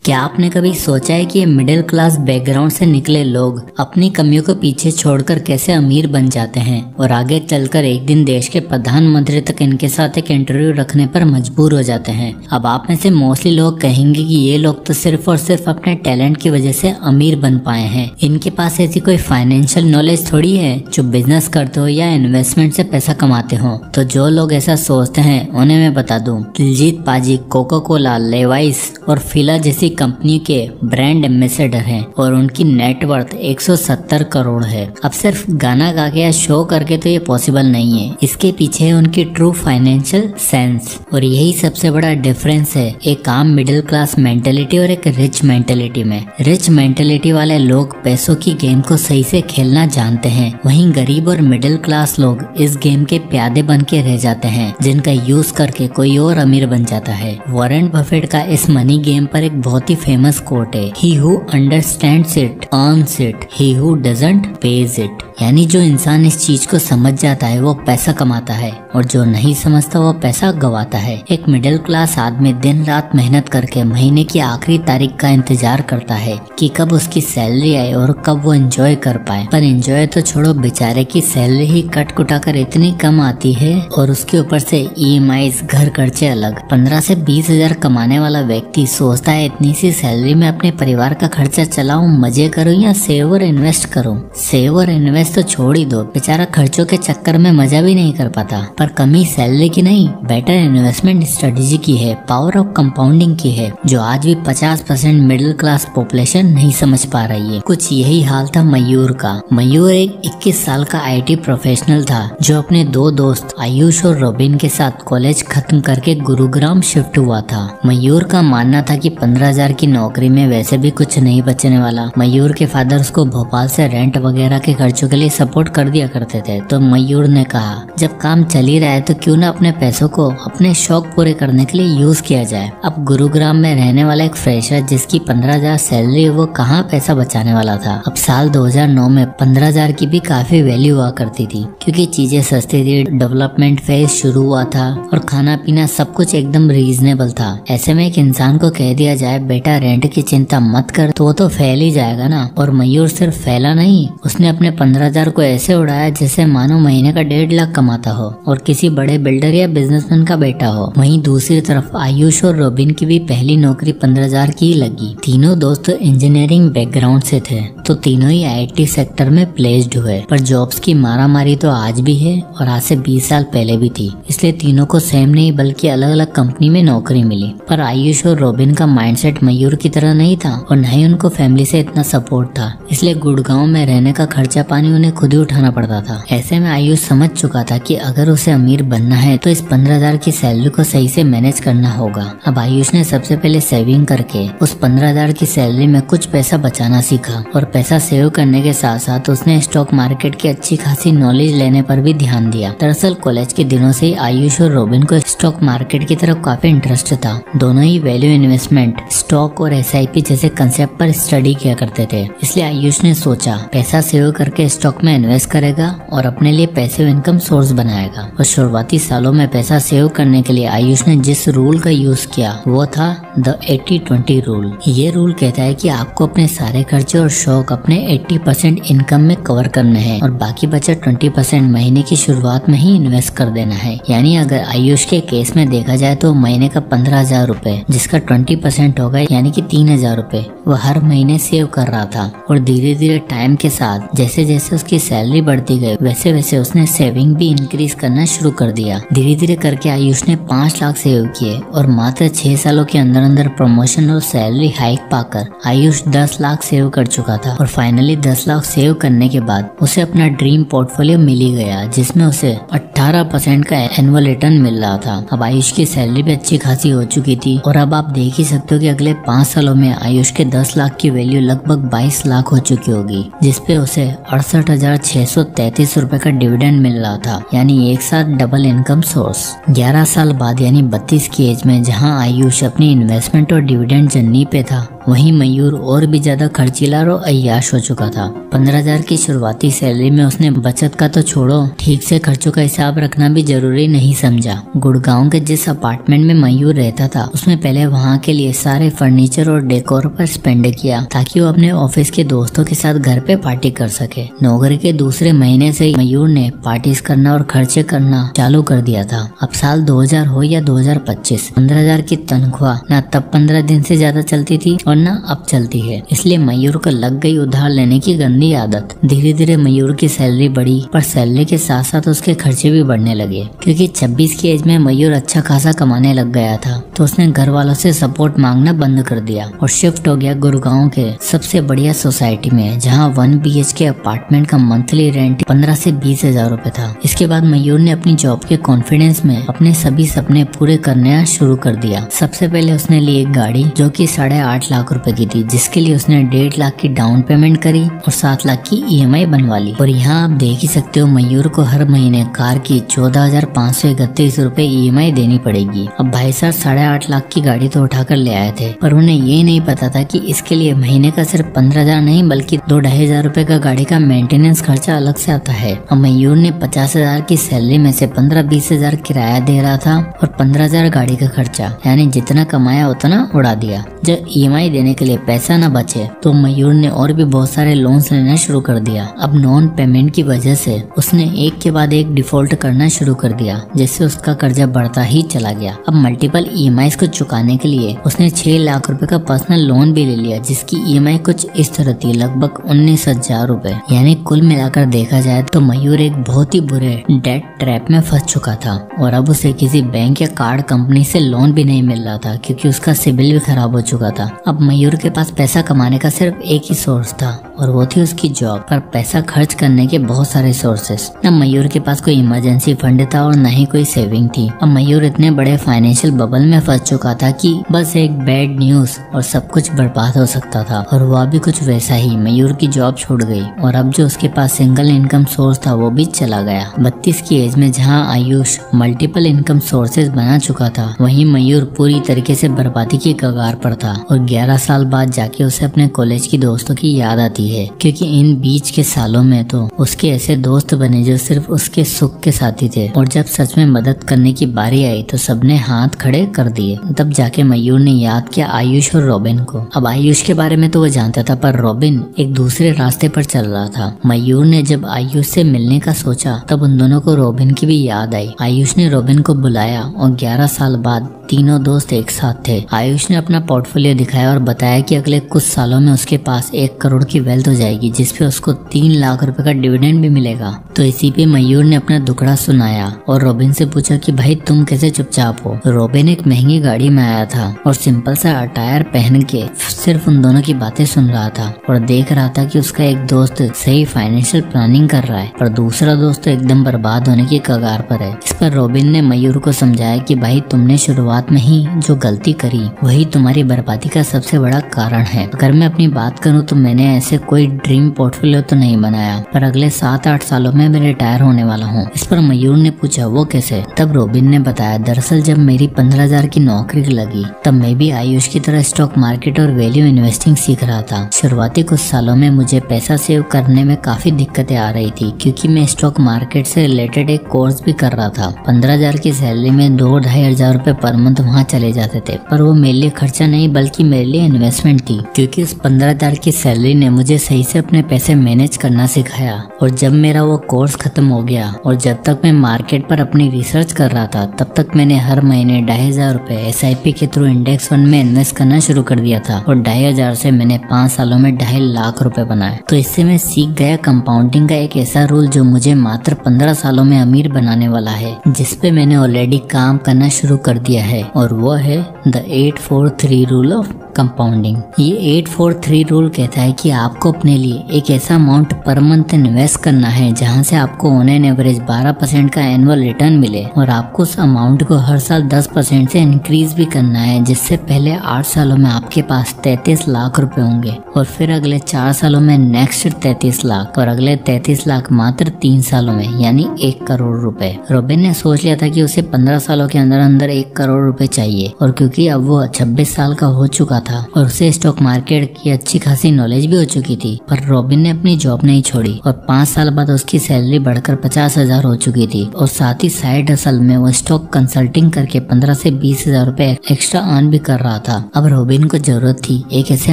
क्या आपने कभी सोचा है कि ये मिडिल क्लास बैकग्राउंड से निकले लोग अपनी कमियों को पीछे छोड़कर कैसे अमीर बन जाते हैं और आगे चलकर एक दिन देश के प्रधानमंत्री तक इनके साथ एक इंटरव्यू रखने पर मजबूर हो जाते हैं। अब आप में से मोस्टली लोग कहेंगे कि ये लोग तो सिर्फ और सिर्फ अपने टैलेंट की वजह से अमीर बन पाए हैं। इनके पास ऐसी कोई फाइनेंशियल नॉलेज थोड़ी है जो बिजनेस करते हो या इन्वेस्टमेंट से पैसा कमाते हो। तो जो लोग ऐसा सोचते हैं उन्हें मैं बता दूं, दिलजीत पाजी कोका कोला, लेवाइस और फिला जैसी कंपनी के ब्रांड एम्बेसडर हैं और उनकी नेटवर्थ 170 करोड़ है। अब सिर्फ गाना गा के या शो करके तो ये पॉसिबल नहीं है, इसके पीछे है उनकी ट्रू फाइनेंशियल सेंस। और यही सबसे बड़ा डिफरेंस है एक आम मिडिल क्लास मेंटेलिटी और एक रिच मेंटेलिटी में। रिच मेंटेलिटी वाले लोग पैसों की गेम को सही से खेलना जानते हैं, वहीं गरीब और मिडिल क्लास लोग इस गेम के प्यादे बन के रह जाते हैं जिनका यूज करके कोई और अमीर बन जाता है। वॉरेन बफेट का इस मनी गेम पर एक बहुत ही फेमस कोट है, he who understands it earns it, he who doesn't page it. यानी जो इंसान इस चीज को समझ जाता है वो पैसा कमाता है और जो नहीं समझता वो पैसा गवाता है। एक मिडिल क्लास आदमी दिन रात मेहनत करके महीने की आखिरी तारीख का इंतजार करता है कि कब उसकी सैलरी आए और कब वो एंजॉय कर पाए। पर एंजॉय तो छोड़ो, बेचारे की सैलरी ही कट कुटा कर इतनी कम आती है और उसके ऊपर से EMIs, घर खर्चे अलग। 15 से 20 हजार कमाने वाला व्यक्ति सोचता है इतनी सी सैलरी में अपने परिवार का खर्चा चलाऊं, मजे करूं या सेव और इन्वेस्ट करूं। सेव और इन्वेस्ट तो छोड़ ही दो, बेचारा खर्चों के चक्कर में मजा भी नहीं कर पाता। पर कमी सैलरी की नहीं, बेटर इन्वेस्टमेंट स्ट्रेटेजी की है, पावर ऑफ कंपाउंडिंग की है, जो आज भी 50% मिडिल क्लास पॉपुलेशन नहीं समझ पा रही है। कुछ यही हाल था मयूर का। मयूर एक 21 साल का IT प्रोफेशनल था जो अपने दो दोस्त आयुष और रोबिन के साथ कॉलेज खत्म करके गुरुग्राम शिफ्ट हुआ था। मयूर का मानना था कि 15,000 की नौकरी में वैसे भी कुछ नहीं बचने वाला। मयूर के फादर उसको भोपाल से रेंट वगैरह के खर्चों के लिए सपोर्ट कर दिया करते थे, तो मयूर ने कहा जब काम चल ही रहा है तो क्यों ना अपने पैसों को अपने शौक पूरे करने के लिए यूज किया जाए। अब गुरुग्राम में रहने वाला एक फ्रेशर जिसकी 15,000 सैलरी, वो कहाँ पैसा बचाने वाला था। अब साल 2009 में 15,000 की भी काफी वैल्यू हुआ करती थी क्योंकि चीजें सस्ती थी, डेवलपमेंट फेज शुरू हुआ था और खाना पीना सब कुछ एकदम रीजनेबल था। ऐसे में एक इंसान को कह दिया जाए बेटा रेंट की चिंता मत कर तो वो तो फैल ही जाएगा ना। और मयूर सिर्फ फैला नहीं, उसने अपने 15,000 को ऐसे उड़ाया जैसे मानो महीने का 1.5 लाख कमाता हो और किसी बड़े बिल्डर या बिजनेसमैन का बेटा हो। वहीं दूसरी तरफ आयुष और रोबिन की भी पहली नौकरी 15,000 की लगी। तीनों दोस्त इंजीनियरिंग बैकग्राउंड से थे तो तीनों ही IT सेक्टर में प्लेस्ड हुए। पर जॉब्स की मारामारी तो आज भी है और आज से 20 साल पहले भी थी, इसलिए तीनों को सेम नहीं बल्कि अलग अलग कंपनी में नौकरी मिली। पर आयुष और रोबिन का माइंडसेट मयूर की तरह नहीं था और न ही उनको फैमिली से इतना सपोर्ट था, इसलिए गुड़गांव में रहने का खर्चा पानी उन्हें खुद ही उठाना पड़ता था। ऐसे में आयुष समझ चुका था कि अगर उसे अमीर बनना है तो इस 15,000 की सैलरी को सही से मैनेज करना होगा। अब आयुष ने सबसे पहले सेविंग करके उस 15,000 की सैलरी में कुछ पैसा बचाना सीखा और पैसा सेव करने के साथ साथ उसने स्टॉक मार्केट की अच्छी खासी नॉलेज लेने पर भी ध्यान दिया। दरअसल कॉलेज के दिनों से ही आयुष और रोबिन को स्टॉक मार्केट की तरफ काफी इंटरेस्ट था। दोनों ही वैल्यू इन्वेस्टमेंट, स्टॉक और SIP जैसे कंसेप्ट पर स्टडी किया करते थे, इसलिए आयुष ने सोचा पैसा सेव करके स्टॉक में इन्वेस्ट करेगा और अपने लिए पैसिव इनकम सोर्स बनाएगा। और शुरुआती सालों में पैसा सेव करने के लिए आयुष ने जिस रूल का यूज किया वो था द 80-20 रूल। ये रूल कहता है कि आपको अपने सारे खर्चे और शौक अपने 80% इनकम में कवर करने हैं और बाकी बचा 20% महीने की शुरुआत में ही इन्वेस्ट कर देना है। यानी अगर आयुष के केस में देखा जाए तो महीने का 15,000 रूपए जिसका 20% होगा यानी कि 3,000 रूपए वह हर महीने सेव कर रहा था। और धीरे धीरे टाइम के साथ जैसे जैसे उसकी सैलरी बढ़ती गई वैसे वैसे उसने सेविंग भी इंक्रीज करना शुरू कर दिया। धीरे धीरे करके आयुष ने 5 लाख सेव किए और मात्र 6 सालों के अंदर अंदर प्रमोशन और सैलरी हाइक पाकर आयुष 10 लाख सेव कर चुका था। और फाइनली 10 लाख सेव करने के बाद उसे अपना ड्रीम पोर्टफोलियो मिल ही गया जिसमें उसे 18% का एनुअल रिटर्न मिल रहा था। अब आयुष की सैलरी भी अच्छी खासी हो चुकी थी और अब आप देख ही सकते हो कि अगले 5 सालों में आयुष के 10 लाख की वैल्यू लगभग 22 लाख हो चुकी होगी, जिसपे उसे 68,633 रूपए का डिविडेंड मिल रहा था, यानी एक साथ डबल इनकम सोर्स। 11 साल बाद यानी 32 की एज में जहां आयुष अपनी इन्वेस्टमेंट और डिविडेंड जर्नी पे था, वहीं मयूर और भी ज्यादा खर्चीला और अय्याश हो चुका था। 15,000 की शुरुआती सैलरी में उसने बचत का तो छोड़ो, ठीक से खर्चों का हिसाब रखना भी जरूरी नहीं समझा। गुड़गांव के जिस अपार्टमेंट में मयूर रहता था उसमें पहले वहाँ के लिए सारे फर्नीचर और डेकोर पर स्पेंड किया ताकि वो अपने ऑफिस के दोस्तों के साथ घर पे पार्टी कर सके। नौकरी के दूसरे महीने से मयूर ने पार्टीज करना और खर्चे करना चालू कर दिया था। अब साल 2000 हो या 2025, 15,000 की तनख्वाह ना तब 15 दिन से ज्यादा चलती थी और ना अब चलती है, इसलिए मयूर को लग गई उधार लेने की गंदी आदत। धीरे धीरे मयूर की सैलरी बढ़ी, पर सैलरी के साथ साथ उसके खर्चे भी बढ़ने लगे, क्योंकि 26 की एज में मयूर अच्छा खासा कमाने लग गया था। तो उसने घर वालों से सपोर्ट मांगना बंद कर दिया और शिफ्ट हो गया गुड़गांव के सबसे बढ़िया सोसाइटी में, जहाँ 1 BHK अपार्टमेंट का मंथली रेंट 15 से 20,000 रुपए था। इसके बाद मयूर ने अपनी जॉब के कॉन्फिडेंस में अपने सभी सपने पूरे करना शुरू कर दिया। सबसे पहले उसने ली एक गाड़ी जो कि 8.5 लाख रुपए की थी, जिसके लिए उसने 1.5 लाख की डाउन पेमेंट करी और 7 लाख की EMI बनवा ली। और यहाँ आप देख ही सकते हो मयूर को हर महीने कार की 14,531 रुपए EMI देनी पड़ेगी। अब भाई साहब 8.5 लाख की गाड़ी तो उठाकर ले आए थे, पर उन्हें ये नहीं पता था कि इसके लिए महीने का सिर्फ 15,000 नहीं बल्कि 2-2,500 रुपए का गाड़ी का मेंटेनेंस खर्चा अलग से आता है। और मयूर ने 50,000 की सैलरी में से 15-20,000 किराया दे रहा था और 15,000 गाड़ी का खर्चा, यानी जितना कमाया उतना उड़ा दिया। जब EMI देने के लिए पैसा न बचे तो मयूर ने और भी बहुत सारे लोन्स लेना शुरू कर दिया। अब नॉन पेमेंट की वजह से उसने एक के बाद एक डिफॉल्ट करना शुरू कर दिया, जिससे उसका कर्जा बढ़ता ही चला गया। अब मल्टीपल EMIs को चुकाने के लिए उसने 6 लाख रुपए का पर्सनल लोन भी ले लिया, जिसकी EMI कुछ इस तरह थी, लगभग 19,000 रुपए। यानी कुल मिलाकर देखा जाए तो मयूर एक बहुत ही बुरे डेट ट्रैप में फंस चुका था और अब उसे किसी बैंक या कार्ड कंपनी से लोन भी नहीं मिल रहा था, क्योंकि उसका सिबिल भी खराब हो चुका था। अब मयूर के पास पैसा कमाने का सिर्फ एक ही सोर्स था और वो थी उसकी जॉब, पर पैसा खर्च करने के बहुत सारे सोर्सेस। न मयूर के पास कोई इमरजेंसी फंड था और न ही कोई सेविंग थी। अब मयूर इतने बड़े फाइनेंशियल बबल में फंस चुका था कि बस एक बैड न्यूज और सब कुछ बर्बाद हो सकता था। और वह भी कुछ वैसा ही, मयूर की जॉब छूट गई और अब जो उसके पास सिंगल इनकम सोर्स था वो भी चला गया। 32 की एज में जहाँ आयुष मल्टीपल इनकम सोर्सेज बना चुका था, वहीं मयूर पूरी तरीके से बर्बादी की कगार पर था। और 11 साल बाद जाके उसे अपने कॉलेज की दोस्तों की याद आती है, क्योंकि इन बीच के सालों में तो उसके ऐसे दोस्त बने जो सिर्फ उसके सुख के साथी थे, और जब सच में मदद करने की बारी आई तो सबने हाथ खड़े कर दिए। तब जाके मयूर ने याद किया आयुष और रॉबिन को। अब आयुष के बारे में तो वो जानता था, पर रॉबिन एक दूसरे रास्ते पर चल रहा था। मयूर ने जब आयुष से मिलने का सोचा तब उन दोनों को रॉबिन की भी याद आई। आयुष ने रॉबिन को बुलाया और 11 साल बाद तीनों दोस्त एक साथ थे। आयुष ने अपना पोर्टफोलियो दिखाया और बताया कि अगले कुछ सालों में उसके पास 1 करोड़ की वेल्थ हो जाएगी, जिसपे उसको 3 लाख रुपए का डिविडेंड भी मिलेगा। तो इसी पे मयूर ने अपना दुखड़ा सुनाया और रॉबिन से पूछा कि भाई तुम कैसे चुपचाप हो। रॉबिन एक महंगी गाड़ी में आया था और सिंपल सा अटायर पहन के सिर्फ उन दोनों की बातें सुन रहा था और देख रहा था कि उसका एक दोस्त सही फाइनेंशियल प्लानिंग कर रहा है पर दूसरा दोस्त तो एकदम बर्बाद होने की कगार पर है। इस पर रॉबिन ने मयूर को समझाया कि भाई तुमने शुरुआत में ही जो गलती करी वही तुम्हारी बर्बादी का सबसे बड़ा कारण है। अगर मैं अपनी बात करूं तो मैंने ऐसे कोई ड्रीम पोर्टफोलियो तो नहीं बनाया, पर अगले 7-8 सालों में मैं रिटायर होने वाला हूं। इस पर मयूर ने पूछा वो कैसे। तब रॉबिन ने बताया दरअसल जब मेरी 15,000 की नौकरी लगी तब मैं भी आयुष की तरह स्टॉक मार्केट और वैल्यू इन्वेस्टिंग सीख रहा था। शुरुआती कुछ सालों में मुझे पैसा सेव करने में काफी दिक्कतें आ रही थी, क्योंकि मैं स्टॉक मार्केट से रिलेटेड एक कोर्स भी कर रहा था। 15,000 की सैलरी में 2-2.5 हजार रुपए पर मंथ वहाँ चले जाते थे, पर वो मेरे लिए खर्चा नहीं बल्कि मेरे लिए इन्वेस्टमेंट थी, क्योंकि उस 15,000 की सैलरी ने मुझे सही से अपने पैसे मैनेज करना सिखाया। और जब मेरा वो कोर्स खत्म हो गया और जब तक मैं मार्केट पर अपनी रिसर्च कर रहा था तब तक मैंने हर महीने 2,500 रुपए SIP के थ्रू इंडेक्स फंड में इन्वेस्ट करना शुरू कर दिया था और 2,500 से मैंने 5 सालों में 2.5 लाख रुपए बनाए। तो इससे मैं सीख गया कंपाउंडिंग का एक ऐसा रूल जो मुझे मात्र 15 सालों में अमीर बनाने वाला है, जिसपे मैंने ऑलरेडी काम करना शुरू कर दिया है, और वो है द 8-4-3 रूल ऑफ कंपाउंडिंग। ये 8-4-3 रूल कहता है कि आपको अपने लिए एक ऐसा अमाउंट पर मंथ इन्वेस्ट करना है जहां से आपको ऑन एन एवरेज 12% का एनुअल रिटर्न मिले, और आपको उस अमाउंट को हर साल 10% से इंक्रीज भी करना है, जिससे पहले 8 सालों में आपके पास 33 लाख रुपए होंगे और फिर अगले 4 सालों में नेक्स्ट 33 लाख और अगले 33 लाख मात्र 3 सालों में, यानी 1 करोड़ रुपए। रॉबिन ने सोच लिया था कि उसे 15 सालों के अंदर अंदर 1 करोड़ रुपए चाहिए, और क्योंकि अब वो 26 साल का हो चुका था और उसे स्टॉक मार्केट की अच्छी खासी नॉलेज भी हो चुकी थी। पर रॉबिन ने अपनी जॉब नहीं छोड़ी और 5 साल बाद उसकी सैलरी बढ़कर 50,000 हो चुकी थी और साथ ही साइड हसल में वो स्टॉक कंसल्टिंग करके 15 से 20,000 रुपए एक्स्ट्रा अर्न भी कर रहा था। अब रॉबिन को जरूरत थी एक ऐसे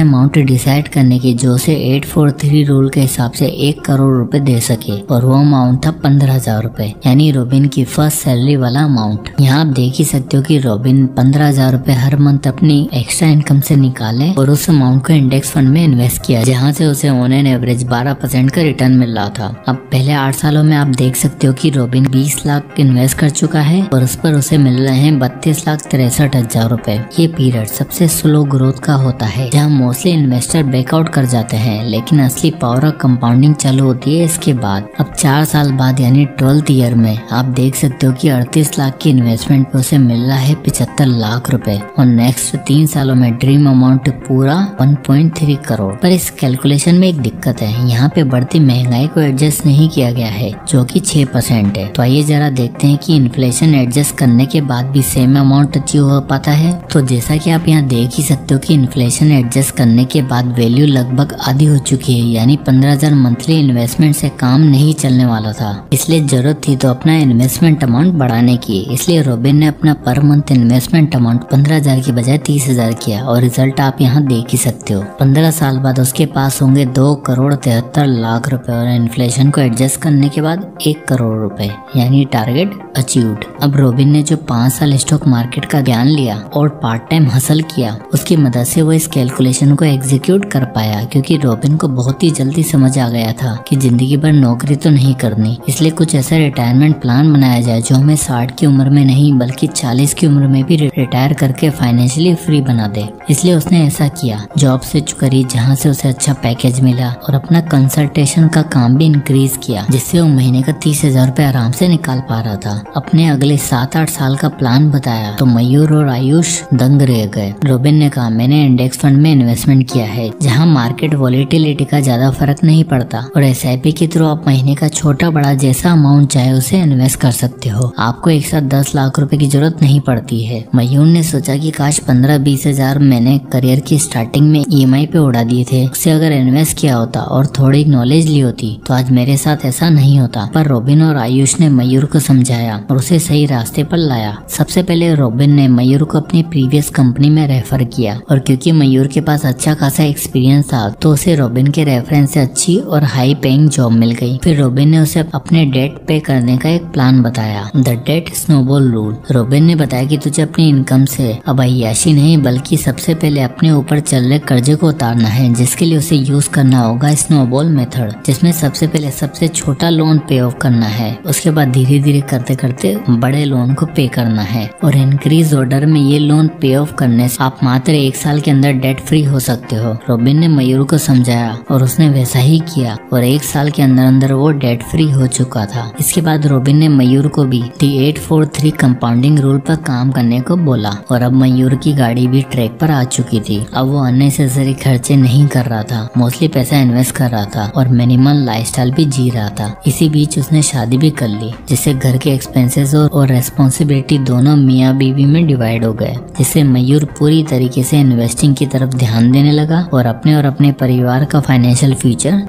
अमाउंट डिसाइड करने की जो उसे 843 रूल के हिसाब से 1 करोड़ रुपए दे सके और वो अमाउंट था 15,000 रुपए, यानी रॉबिन की फर्स्ट सैलरी वाला अमाउंट। यहाँ आप देख ही सकते हो कि रॉबिन 15,000 रुपए हर मंथ अपनी एक्स्ट्रा इनकम से निकाले और उस अमाउंट को इंडेक्स फंड में इन्वेस्ट किया, जहाँ से उसे ऑन एन एवरेज 12% का रिटर्न मिल रहा था। अब पहले 8 सालों में आप देख सकते हो कि रॉबिन 20 लाख इन्वेस्ट कर चुका है और उस पर उसे मिल रहे हैं 32,63,000 रुपए। ये पीरियड सबसे स्लो ग्रोथ का होता है, जहाँ मोस्टली इन्वेस्टर बैकआउट कर जाते हैं, लेकिन असली पावर ऑफ कंपाउंडिंग चालू होती है इसके बाद। अब 4 साल बाद यानी 12th ईयर में आप देख सकते हो कि 38 लाख की इन्वेस्टमेंट पे उसे मिल रहा है 75 लाख रुपए और नेक्स्ट 3 सालों में ड्रीम अमाउंट पूरा 1.3 करोड़। पर इस कैलकुलेशन में एक दिक्कत है, यहाँ पे बढ़ती महंगाई को एडजस्ट नहीं किया गया है जो कि 6% है। तो आइए जरा देखते हैं कि इन्फ्लेशन एडजस्ट करने के बाद भी सेम अमाउंट अचीव हो पाता है। तो जैसा कि आप यहाँ देख ही सकते हो कि इन्फ्लेशन एडजस्ट करने के बाद वैल्यू लगभग आधी हो चुकी है, यानी 15,000 मंथली इन्वेस्टमेंट से काम नहीं चलने वाला था, इसलिए जरूरत थी तो अपना इन्वेस्टमेंट अमाउंट बढ़ाने की। इसलिए रॉबिन ने अपना पर मंथ इन्वेस्टमेंट अमाउंट 15,000 की बजाय 30,000 किया और रिजल्ट आप यहाँ देख ही सकते हो। 15 साल बाद उसके पास होंगे 2 करोड़ 73 लाख रुपए और इन्फ्लेशन को एडजस्ट करने के बाद 1 करोड़ रुपए, यानी टारगेट अचीव्ड। अब रॉबिन ने जो 5 साल स्टॉक मार्केट का ज्ञान लिया और पार्ट टाइम हसल किया, उसकी मदद से वो इस कैलकुलेशन को एग्जीक्यूट कर पाया, क्योंकि रॉबिन को बहुत ही जल्दी समझ आ गया था कि जिंदगी भर नौकरी तो नहीं करनी, इसलिए कुछ ऐसा रिटायरमेंट प्लान बनाया जाए जो हमें 60 की उम्र में नहीं बल्कि 40 की उम्र में भी रिटायर करके फाइनेंशियली फ्री बना दे। इसलिए उसने ऐसा किया, जॉब स्विच करी जहाँ से उसे अच्छा पैकेज मिला और अपना कंसल्टेशन का काम भी इंक्रीज किया, जिससे वो महीने का 30,000 रुपए आराम से निकाल पा रहा था। अपने अगले 7-8 साल का प्लान बताया तो मयूर और आयुष दंग रह गए। रॉबिन ने कहा, मैंने इंडेक्स फंड में इन्वेस्टमेंट किया है जहाँ मार्केट वॉलेटिलिटी का ज्यादा फर्क नहीं पड़ता और SIP के थ्रू आप महीने का छोटा बड़ा जैसा अमाउंट चाहे उसे इन्वेस्ट कर सकते हो। आपको एक साथ 10 लाख रुपए की जरूरत नहीं पड़ती है। मयूर ने सोचा कि काश 15-20 हजार मैंने करियर की स्टार्टिंग में EMI पे उड़ा दिए थे, उससे अगर इन्वेस्ट किया होता और थोड़ी नॉलेज ली होती तो आज मेरे साथ ऐसा नहीं होता। पर रॉबिन और आयुष ने मयूर को समझाया और उसे सही रास्ते पर लाया। सबसे पहले रॉबिन ने मयूर को अपनी प्रीवियस कंपनी में रेफर किया और क्योंकि मयूर के पास अच्छा खासा एक्सपीरियंस था तो उसे रॉबिन के रेफरेंस से अच्छी और हाई पेइंग जॉब मिल गई। फिर रॉबिन ने उसे अपने डेट पे करने का एक प्लान बताया, the debt snowball rule. Robin ने बताया कि तुझे अपनी इनकम से अब अय्याशी नहीं बल्कि सबसे पहले अपने ऊपर चल रहे कर्जे को उतारना है, जिसके लिए उसे यूज करना होगा स्नोबॉल मेथड, जिसमें सबसे पहले सबसे छोटा लोन पे ऑफ करना है, उसके बाद धीरे धीरे करते करते बड़े लोन को पे करना है और इंक्रीज ऑर्डर में ये लोन पे ऑफ करने से आप मात्र 1 साल के अंदर डेट फ्री हो सकते हो। रॉबिन ने मयूर को समझाया और उसने वैसा ही किया और 1 साल के अंदर अंदर वो डेट फ्री हो चुका था। इसके बाद रॉबिन ने मयूर को भी दी 843 कंपाउंडिंग रूल पर काम करने को बोला और अब मयूर की गाड़ी भी ट्रैक पर आ चुकी थी। अब वो अननेसेसरी खर्चे नहीं कर रहा था, मोस्टली पैसा इन्वेस्ट कर रहा था और मिनिमल लाइफस्टाइल भी जी रहा था। इसी बीच उसने शादी भी कर ली, जिससे घर के एक्सपेंसेस और रेस्पॉन्सिबिलिटी दोनों मियाँ बीवी में डिवाइड हो गए, जिससे मयूर पूरी तरीके से इन्वेस्टिंग की तरफ ध्यान देने लगा और अपने परिवार का फाइनेंशियल फ्यूचर